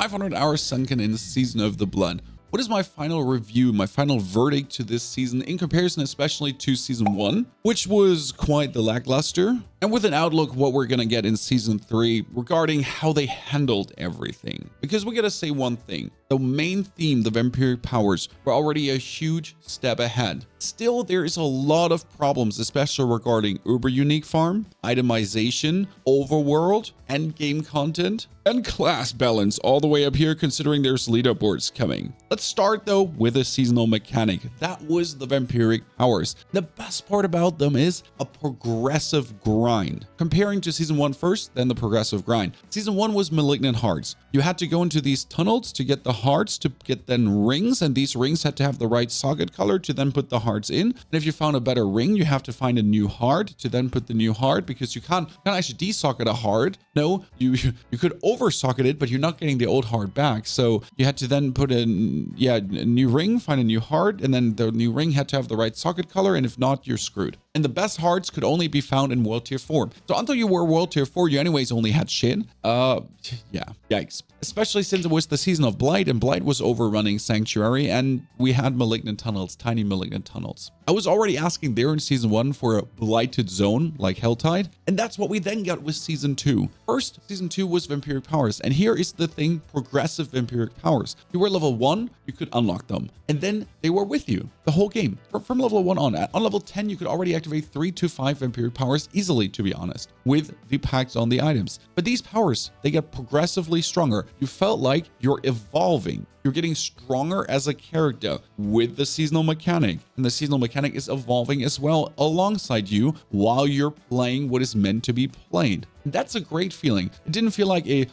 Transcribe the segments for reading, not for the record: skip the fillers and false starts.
500 hours sunken in the Season of the Blood. What is my final review, my final verdict to this season in comparison especially to Season 1, which was quite the lackluster, and with an outlook what we're going to get in Season 3 regarding how they handled everything. Because we got to say one thing, the main theme, the vampiric powers, were already a huge step ahead. Still, there is a lot of problems, especially regarding uber unique farm, itemization, overworld, endgame content, and class balance all the way up here considering there's leaderboards coming. Let's start though with a seasonal mechanic. That was the vampiric powers. The best part about them is a progressive grind. Comparing to Season 1 first, then the progressive grind. Season 1 was malignant hearts. You had to go into these tunnels to get the hearts, to get then rings, and these rings had to have the right socket color to then put the hearts in. And if you found a better ring, you have to find a new heart to then put the new heart, because you can't actually desocket a heart. No, you could over-socket it, but you're not getting the old heart back. So you had to then put in, a new ring, find a new heart, and then the new ring had to have the right socket color, and if not, you're screwed. And the best hearts could only be found in World Tier 4. So until you were World Tier 4, you anyways only had shit. Yeah, yikes. Especially since it was the Season of Blight, and Blight was overrunning Sanctuary, and we had malignant tunnels, tiny malignant tunnels. I was already asking there in Season 1 for a blighted zone like Helltide, and that's what we then got with Season 2. First, Season 2 was vampiric powers, and here is the thing, progressive vampiric powers. You were level 1, you could unlock them, and then they were with you the whole game. From level 1 on. On level 10, you could already activate 3 to 5 vampiric powers easily, to be honest, with the packs on the items. But these powers, they get progressively stronger. You felt like you're evolving. You're getting stronger as a character with the seasonal mechanic, and the seasonal mechanic is evolving as well alongside you while you're playing what is meant to be played. That's a great feeling. It didn't feel like a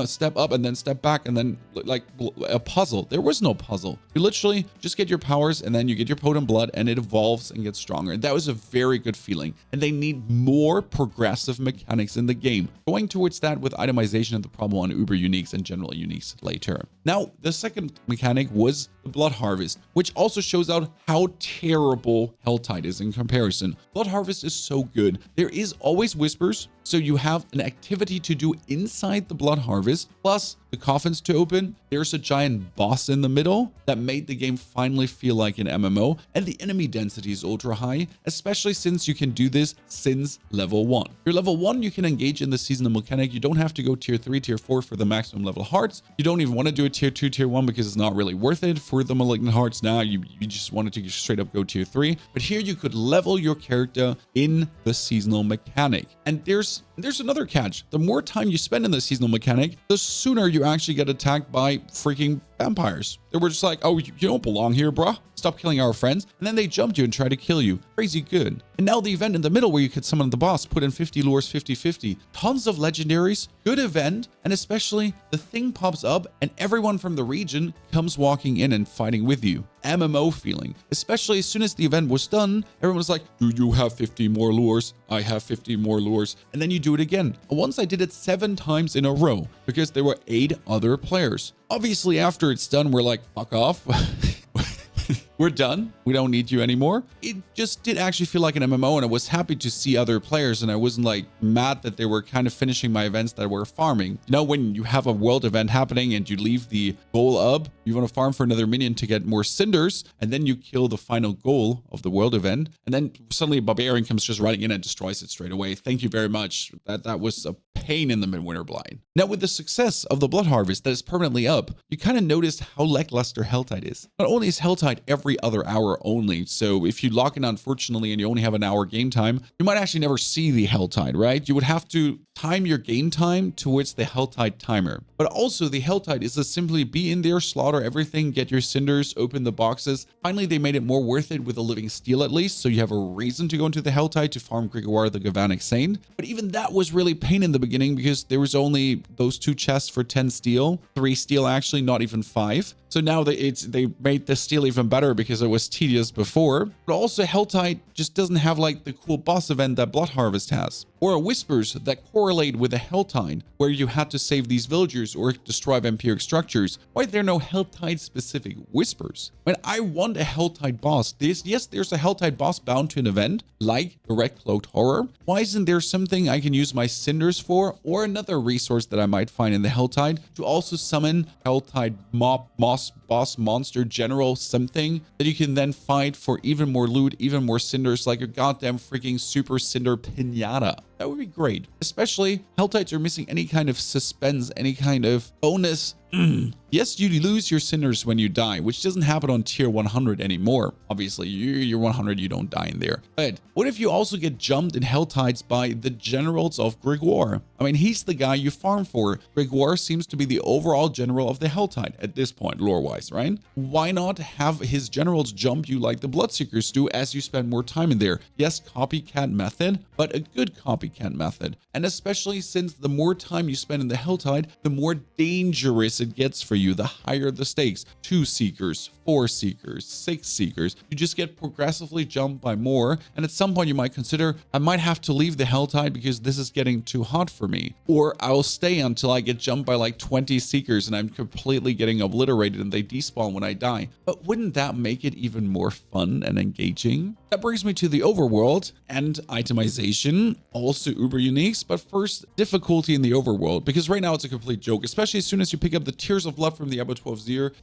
step up and then step back and then like a puzzle. There was no puzzle. You literally just get your powers and then you get your potent blood and it evolves and gets stronger. That was a very good feeling. And they need more progressive mechanics in the game. Going towards that with itemization and the problem on uber uniques and general uniques later. Now, the second mechanic was the blood harvest, which also shows out how terrible Helltide is in comparison. Blood harvest is so good. There is always whispers, so you have an activity to do inside the blood harvest, plus the coffins to open. There's a giant boss in the middle that made the game finally feel like an MMO, and the enemy density is ultra high, especially since you can do this since level 1. You're level 1, you can engage in the seasonal mechanic. You don't have to go tier 3, tier 4 for the maximum level hearts. You don't even want to do a tier 2, tier 1 because it's not really worth it for the malignant hearts. Now you just wanted to straight up go tier 3, but here you could level your character in the seasonal mechanic. And there's another catch. The more time you spend in the seasonal mechanic, the sooner you actually get attacked by freaking vampires. They were just like, oh, you don't belong here, bruh. Stop killing our friends. And then they jumped you and tried to kill you. Crazy good. And now the event in the middle where you could summon the boss, put in 50 lures, 50-50. Tons of legendaries, good event, and especially the thing pops up and everyone from the region comes walking in and fighting with you. MMO feeling. Especially as soon as the event was done, everyone was like, do you have 50 more lures? I have 50 more lures. And then you do it again. Once I did it 7 times in a row because there were 8 other players. Obviously, after it's done, we're like, fuck off. We're done. We don't need you anymore. It just did actually feel like an MMO, and I was happy to see other players, and I wasn't like mad that they were kind of finishing my events that were farming. You know, when you have a world event happening and you leave the goal up, you want to farm for another minion to get more cinders, and then you kill the final goal of the world event, and then suddenly a barbarian comes just running in and destroys it straight away. Thank you very much. That was a pain in the midwinter blind. Now, with the success of the blood harvest that is permanently up, you kind of noticed how lackluster Helltide is. Not only is Helltide every other hour only, so if you lock in unfortunately and you only have an hour game time, you might actually never see the Helltide, right? You would have to time your game time towards the Helltide timer. But also the Helltide is to simply be in there, slaughter everything, get your cinders, open the boxes. Finally, they made it more worth it with a living steel at least, so you have a reason to go into the Helltide to farm Grigoire the Galvanic Saint. But even that was really pain in the beginning because there was only those 2 chests for 10 steel, 3 steel actually, not even 5. So now they made the steal even better because it was tedious before. But also helltide just doesn't have like the cool boss event that Blood Harvest has, or whispers that correlate with a helltide where you had to save these villagers or destroy vampiric structures. Why are there no helltide specific whispers? When I want a helltide boss, yes, there's a helltide boss bound to an event like the Red Cloaked Horror. Why isn't there something I can use my cinders for, or another resource that I might find in the helltide to also summon helltide boss monster general something that you can then fight for even more loot, even more cinders, like a goddamn freaking super cinder pinata? That would be great. Especially helltides are missing any kind of suspense, any kind of bonus. Yes, you lose your cinders when you die, which doesn't happen on tier 100 anymore. Obviously, you're 100, you don't die in there. But what if you also get jumped in helltides by the generals of Gregoire? I mean, he's the guy you farm for. Gregoire seems to be the overall general of the helltide at this point, lore-wise, right? Why not have his generals jump you like the Bloodseekers do as you spend more time in there? Yes, copycat method, but a good copycat method. And especially since the more time you spend in the helltide, the more dangerous it gets for you, the higher the stakes. 2 seekers, 4 seekers, 6 seekers. You just get progressively jumped by more. And at some point you might consider, I might have to leave the helltide because this is getting too hot for me. Or I'll stay until I get jumped by like 20 seekers and I'm completely getting obliterated and they despawn when I die. But wouldn't that make it even more fun and engaging? That brings me to the overworld and itemization, also uber uniques. But first, difficulty in the overworld, because right now it's a complete joke, especially as soon as you pick up the Tears of Blood from the Abattoir.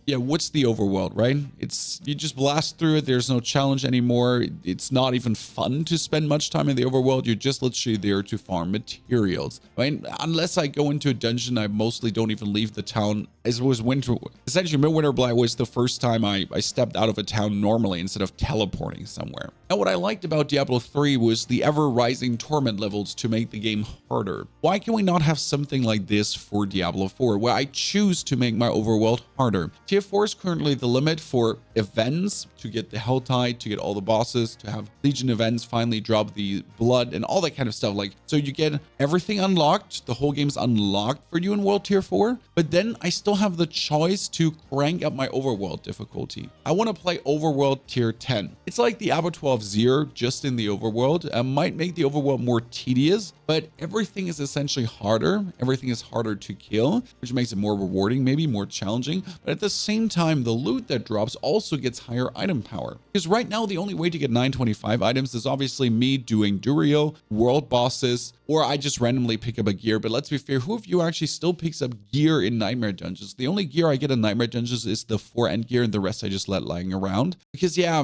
Yeah, what's the overworld, right? It's, you just blast through it. There's no challenge anymore. It's not even fun to spend much time in the overworld. You're just literally there to farm materials. I mean, unless I go into a dungeon, I mostly don't even leave the town. As it was winter, essentially Midwinter Blight was the first time I stepped out of a town normally instead of teleporting somewhere. And what I liked about Diablo 3 was the ever-rising torment levels to make the game harder. Why can we not have something like this for Diablo 4, where I choose to make my overworld harder? Tier 4 is currently the limit for events, to get the helltide, to get all the bosses, to have Legion events finally drop the blood and all that kind of stuff. Like, so you get everything unlocked, the whole game's unlocked for you in World Tier 4, but then I still have the choice to crank up my overworld difficulty. I want to play overworld tier 10. It's like the Abattoir of Zir, just in the overworld. Might make the overworld more tedious, but everything is essentially harder. Everything is harder to kill, which makes it more rewarding, maybe more challenging. But at the same time, the loot that drops also gets higher item power. Because right now, the only way to get 925 items is obviously me doing Durio, world bosses, or I just randomly pick up a gear. But let's be fair, who of you actually still picks up gear in Nightmare Dungeons? The only gear I get in Nightmare Dungeons is the 4 end gear, and the rest I just let lying around. Because yeah,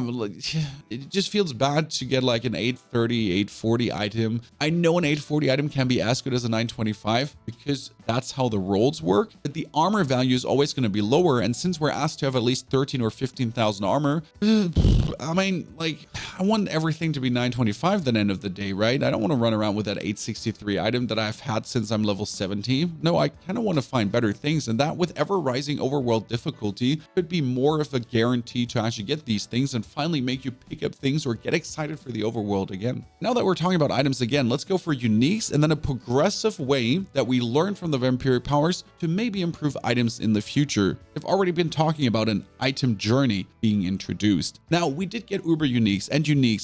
it just feels bad to get like an 830, 840 item. I know an 840 item can be as good as a 925 because that's how the rolls work, but the armor value is always going to be lower. And since we're asked to have at least 13 or 15,000 armor, I mean, like, I want everything to be 925 at the end of the day, right? I don't want to run around with that 863 item that I've had since I'm level 70. No, I kind of want to find better things, and that with ever rising overworld difficulty could be more of a guarantee to actually get these things and finally make you pick up things or get excited for the overworld again. Now that we're talking about items again, let's go for uniques and then a progressive way that we learn from the vampiric powers to maybe improve items in the future. I've already been talking about an item journey being introduced. Now, we did get uber uniques,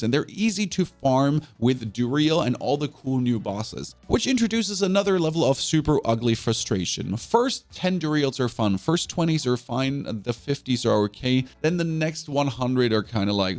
and they're easy to farm with Duriel and all the cool new bosses, which introduces another level of super ugly frustration. First 10 Duriels are fun, first 20s are fine, the 50s are okay, then the next 100 are kind of like,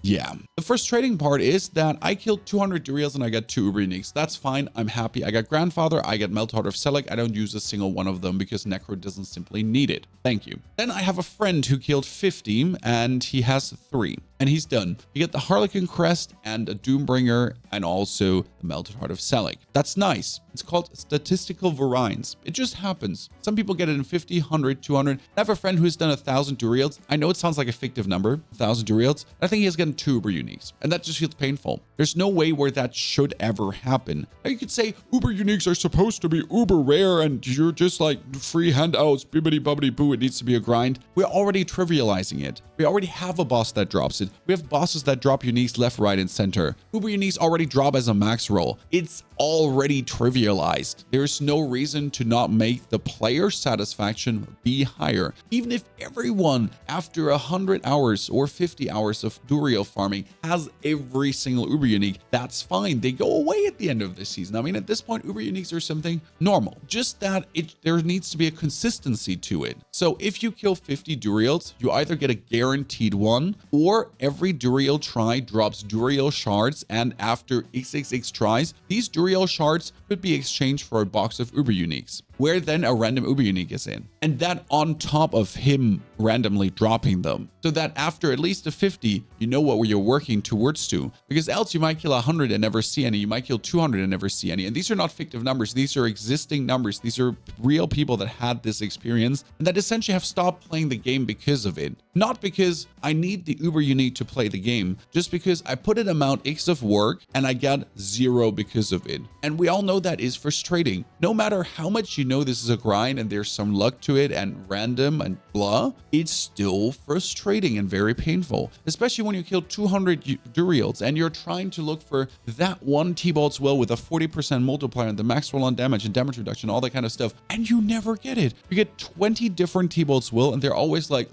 yeah. The frustrating part is that I killed 200 Duriels and I got 2 uber uniques. That's fine. I'm happy. I got Grandfather. I got Meltwater of Selec. I don't use a single one of them because Necro doesn't simply need it. Thank you. Then I have a friend who killed 50 and he has 3. And he's done. You get the Harlequin Crest and a Doombringer and also the Melted Heart of Selec. That's nice. It's called statistical variance. It just happens. Some people get it in 50, 100, 200. I have a friend who's done 1,000 Duriels. I know it sounds like a fictive number, 1,000 Duriels. I think he has gotten 2 uber uniques, and that just feels painful. There's no way where that should ever happen. Now you could say uber uniques are supposed to be uber rare and you're just like free handouts, bibbity bobbity boo, it needs to be a grind. We're already trivializing it. We already have a boss that drops it. it. We have bosses that drop uniques left, right, and center. Uber uniques already drop as a max roll. It's already trivialized. There's no reason to not make the player satisfaction be higher. Even if everyone after 100 hours or 50 hours of Duriel farming has every single Uber unique, that's fine. They go away at the end of this season. I mean, at this point, Uber uniques are something normal. Just that there needs to be a consistency to it. So if you kill 50 Duriels, you either get a guaranteed one, or every Duriel try drops Duriel shards, and after XXX tries, these Duriel shards could be exchanged for a box of Uber uniques, where then a random Uber unique is in. And that on top of him randomly dropping them. So that after at least a 50, you know what you're working towards to. Because else you might kill 100 and never see any. You might kill 200 and never see any. And these are not fictive numbers. These are existing numbers. These are real people that had this experience and that essentially have stopped playing the game because of it. Not because I need the Uber unique to play the game, just because I put an amount X of work and I got 0 because of it. And we all know that is frustrating. No matter how much you know this is a grind and there's some luck to it and random and blah, it's still frustrating and very painful, especially when you kill 200 Duriels and you're trying to look for that one T-Bolt's Will with a 40% multiplier and the max roll on damage and damage reduction, all that kind of stuff, and you never get it. You get 20 different T-Bolt's Will and they're always like,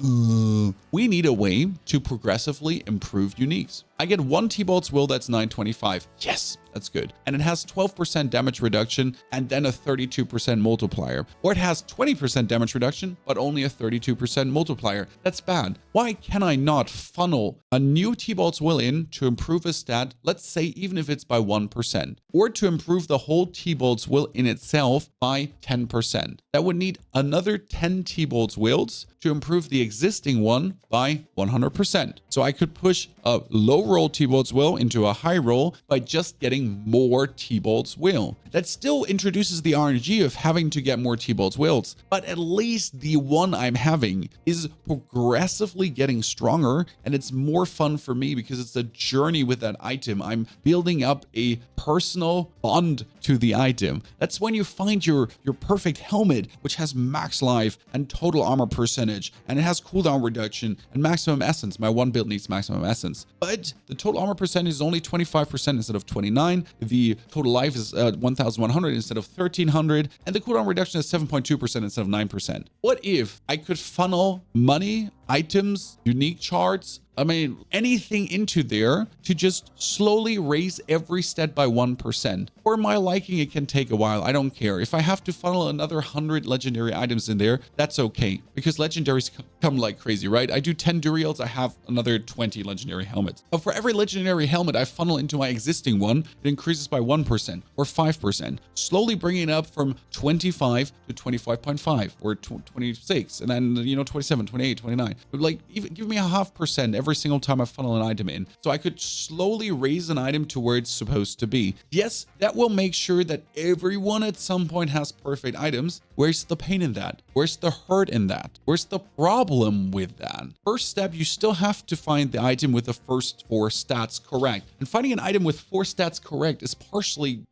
we need a way to progressively improve uniques. I get one T-Bolt's Will that's 925. Yes, that's good. And it has 12% damage reduction and then a 32% multiplier. Or it has 20% damage reduction, but only a 32% multiplier. That's bad. Why can I not funnel a new T-Bolt's Will in to improve a stat, let's say even if it's by 1%, or to improve the whole T-Bolt's Will in itself by 10%? That would need another 10 T-Bolt's Wills to improve the existing one by 100%. So I could push a low roll T-Bolt's Will into a high roll by just getting more T-Bolt's Will. That still introduces the RNG of having to get more T-Bolt's Wills, but at least the one I'm having is progressively getting stronger, and it's more fun for me because it's a journey with that item. I'm building up a personal bond to the item. That's when you find your perfect helmet, which has max life and total armor percentage, and it has cooldown reduction and maximum essence. My one build needs maximum essence, but the total armor percentage is only 25% instead of 29. The total life is 1,100 instead of 1,300, and the cooldown reduction is 7.2% instead of 9%. What if I could funnel money, items, unique charts, I mean, anything into there to just slowly raise every stat by 1%. For my liking, it can take a while. I don't care. If I have to funnel another 100 legendary items in there, that's okay, because legendaries come like crazy, right? I do 10 Duriels, I have another 20 legendary helmets. But for every legendary helmet I funnel into my existing one, it increases by 1% or 5%, slowly bringing it up from 25 to 25.5 or 26, and then, 27, 28, 29. Like, even give me a 0.5% every single time I funnel an item in. So I could slowly raise an item to where it's supposed to be. Yes, that will make sure that everyone at some point has perfect items. Where's the pain in that? Where's the hurt in that? Where's the problem with that? First step, you still have to find the item with the first 4 stats correct. And finding an item with 4 stats correct is partially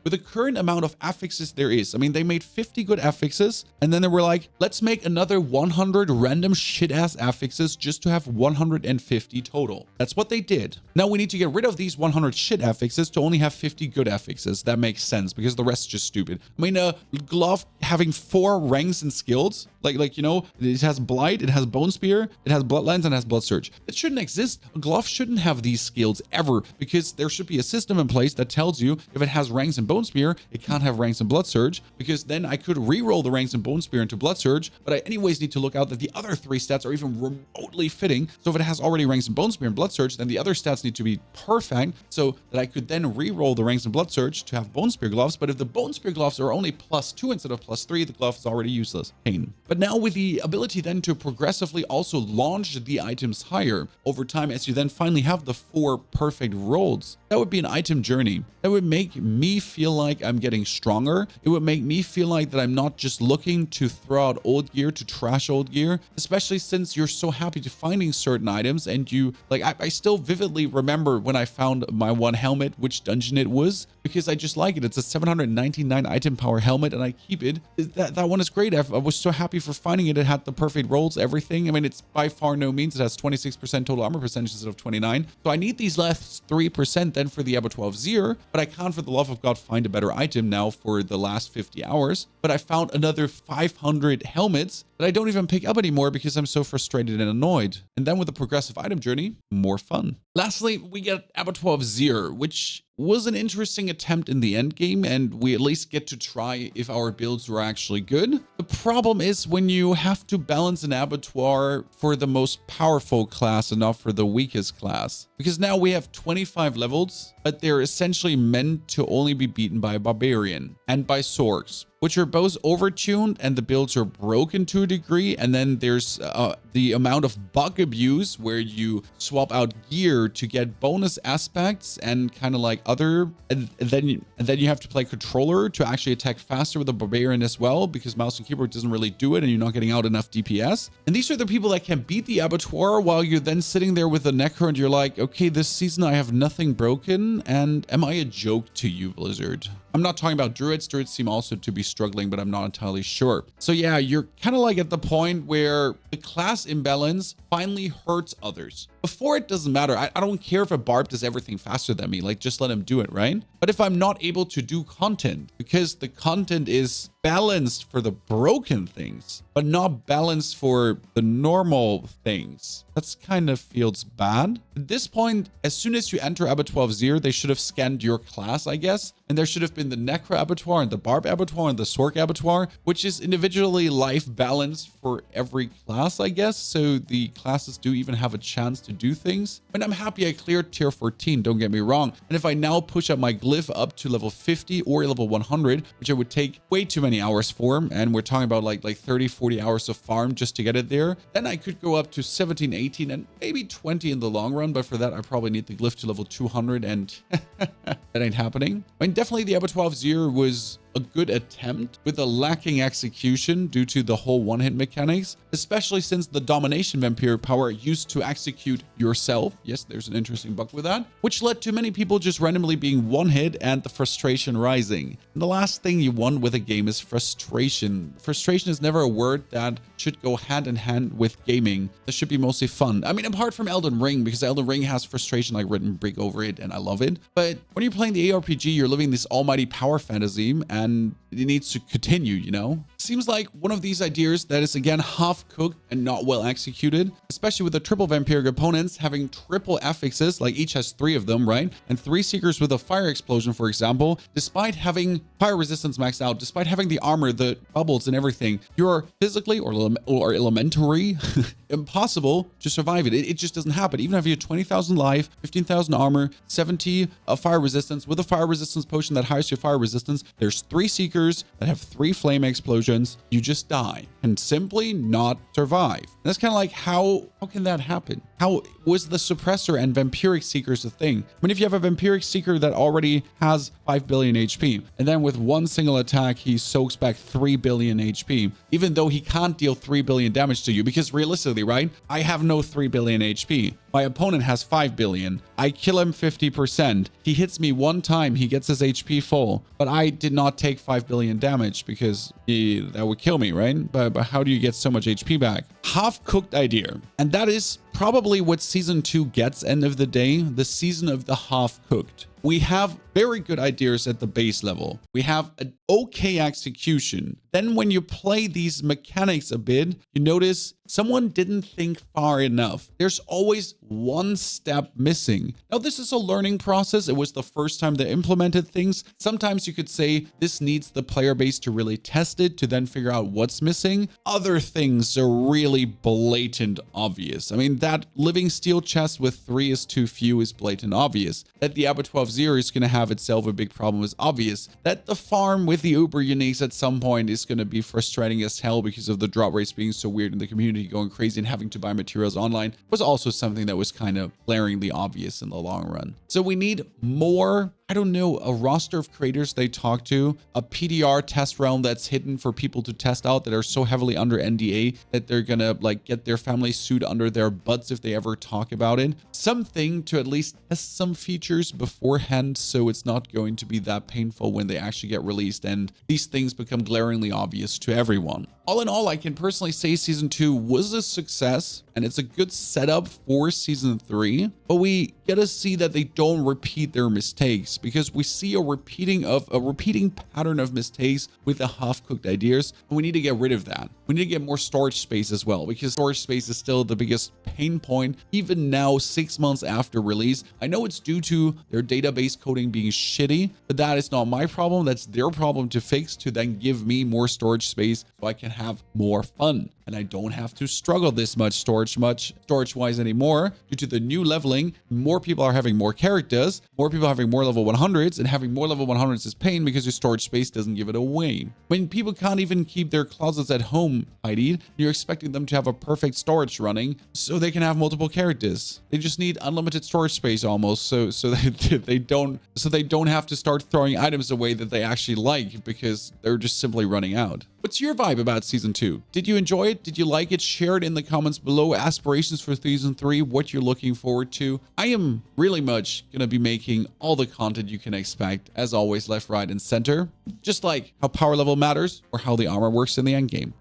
with the current amount of affixes there is. I mean, they made 50 good affixes, and then they were like, let's make another 100 random shit-ass affixes just to have 150 total. That's what they did. Now we need to get rid of these 100 shit affixes to only have 50 good affixes. That makes sense because the rest is just stupid. I mean, a glove having 4 ranks and skills, it has Blight, it has Bone Spear, it has Bloodlines, and it has Blood Surge. It shouldn't exist. A glove shouldn't have these skills ever, because there should be a system in place that tells you if it has ranks in Bone Spear, it can't have ranks in Blood Surge, because then I could re-roll the ranks in Bone Spear into Blood Surge, but I anyways need to look out that the other 3 stats are even remotely fitting. So if it has already ranks in Bone Spear and Blood Surge, then the other stats need to be perfect so that I could then re-roll the ranks in Blood Surge to have Bone Spear gloves. But if the Bone Spear gloves are only +2 instead of +3, the glove is already useless. Pain. But now with the ability then to progressively also launch the items higher over time, as you then finally have the 4 perfect rolls, that would be an item journey. That would make me feel like I'm getting stronger. It would make me feel like that I'm not just looking to throw out old gear to trash old gear, especially since you're so happy to finding certain items. And you I still vividly remember when I found my one helmet, which dungeon it was, because I just like it. It's a 799 item power helmet and I keep it. That one is great. I was so happy for finding it. It had the perfect rolls, everything. I mean, it's by far no means. It has 26% total armor percentage instead of 29. So I need these last 3% then for the Abattoir, but I can't for the love of God find a better item now for the last 50 hours. But I found another 500 helmets that I don't even pick up anymore because I'm so frustrated and annoyed. And then with the progressive item journey, more fun. Lastly, we get Abattoir, which was an interesting attempt in the end game, and we at least get to try if our builds were actually good. The problem is when you have to balance an abattoir for the most powerful class and not for the weakest class. Because now we have 25 levels, but they're essentially meant to only be beaten by a barbarian and by sorks, which are both overtuned and the builds are broken to a degree. And then there's the amount of bug abuse where you swap out gear to get bonus aspects and kind of like other, and then you have to play controller to actually attack faster with a barbarian as well, because mouse and keyboard doesn't really do it and you're not getting out enough DPS. And these are the people that can beat the abattoir while you're then sitting there with the necro and you're like, okay, this season I have nothing broken, and am I a joke to you, Blizzard? I'm not talking about druids. Druids seem also to be struggling, but I'm not entirely sure. So yeah, you're kind of like at the point where the class imbalance finally hurts others. Before, it doesn't matter. I don't care if a barb does everything faster than me. Like, just let him do it, right? But if I'm not able to do content because the content is balanced for the broken things, but not balanced for the normal things, that's kind of feels bad. At this point, as soon as you enter Abattoir, they should have scanned your class, I guess. And there should have been the Necro Abattoir and the Barb Abattoir and the Sork Abattoir, which is individually life balanced for every class, I guess. So the classes do even have a chance to do things. And I'm happy I cleared tier 14, don't get me wrong. And if I now push up my glyph up to level 50 or level 100, which I would take way too many hours for, and we're talking about like 30, 40 hours of farm just to get it there, then I could go up to 17, 18, and maybe 20 in the long run. But for that, I probably need the glyph to level 200, and that ain't happening. I mean, definitely the Abattoir was a good attempt with a lacking execution due to the whole one-hit mechanics, especially since the domination vampire power used to execute yourself. Yes, there's an interesting bug with that, which led to many people just randomly being one-hit and the frustration rising. And the last thing you want with a game is frustration. Frustration is never a word that should go hand in hand with gaming. This should be mostly fun. I mean, apart from Elden Ring, because Elden Ring has frustration like written brick over it, and I love it. But when you're playing the ARPG, you're living this almighty power fantasy, and it needs to continue, you know? Seems like one of these ideas that is again half-cooked and not well executed, especially with the triple vampiric opponents having triple affixes, like each has 3 of them, right? And 3 seekers with a fire explosion, for example, despite having fire resistance maxed out, despite having the armor, the bubbles and everything, you're physically or elementary impossible to survive it. It just doesn't happen. Even if you have 20,000 life, 15,000 armor, 70 fire resistance with a fire resistance potion that hires your fire resistance, there's 3 seekers that have 3 flame explosions, you just die and simply not survive. And that's kind of like, how can that happen? How was the suppressor and vampiric seekers a thing? I mean, if you have a vampiric seeker that already has 5 billion HP, and then with one single attack, he soaks back 3 billion HP, even though he can't deal 3 billion damage to you, because realistically, right? I have no 3 billion HP. My opponent has 5 billion. I kill him 50%. He hits me one time, he gets his HP full, but I did not take 5 billion damage because that would kill me, right? But how do you get so much HP back? Half-cooked idea. And that is probably what season 2 gets, end of the day, the season of the half-cooked. We have very good ideas at the base level. We have an okay execution. Then when you play these mechanics a bit, you notice someone didn't think far enough. There's always one step missing. Now, this is a learning process. It was the first time they implemented things. Sometimes you could say this needs the player base to really test it to then figure out what's missing. Other things are really blatant obvious. I mean, that living steel chest with 3 is too few is blatant obvious. That the Abattoir is going to have itself a big problem is obvious. That the farm with the uber uniques at some point is going to be frustrating as hell because of the drop rates being so weird and the community going crazy and having to buy materials online was also something that was kind of glaringly obvious in the long run. So we need more I don't know, a roster of creators they talk to, a PDR test realm that's hidden for people to test out that are so heavily under NDA that they're gonna like get their family sued under their butts if they ever talk about it. Something to at least test some features beforehand so it's not going to be that painful when they actually get released and these things become glaringly obvious to everyone. All in all, I can personally say season 2 was a success and it's a good setup for season 3, but we get to see that they don't repeat their mistakes because we see a repeating pattern of mistakes with the half-cooked ideas, and we need to get rid of that. We need to get more storage space as well because storage space is still the biggest pain point even now 6 months after release. I know it's due to their database coding being shitty, but that is not my problem. That's their problem to fix, to then give me more storage space so I can have more fun and I don't have to struggle this much storage wise anymore. Due to the new leveling, more people are having more characters, more people are having more level 100s, and having more level 100s is pain because your storage space doesn't give it away. When people can't even keep their closets at home tidied, you're expecting them to have a perfect storage running so they can have multiple characters. They just need unlimited storage space almost, so they don't have to start throwing items away that they actually like because they're just simply running out. What's your vibe about season 2? Did you enjoy it? Did you like it? Share it in the comments below. Aspirations for season 3, what you're looking forward to. I am really much gonna be making all the content you can expect, as always, left, right, and center. Just like how power level matters or how the armor works in the end game.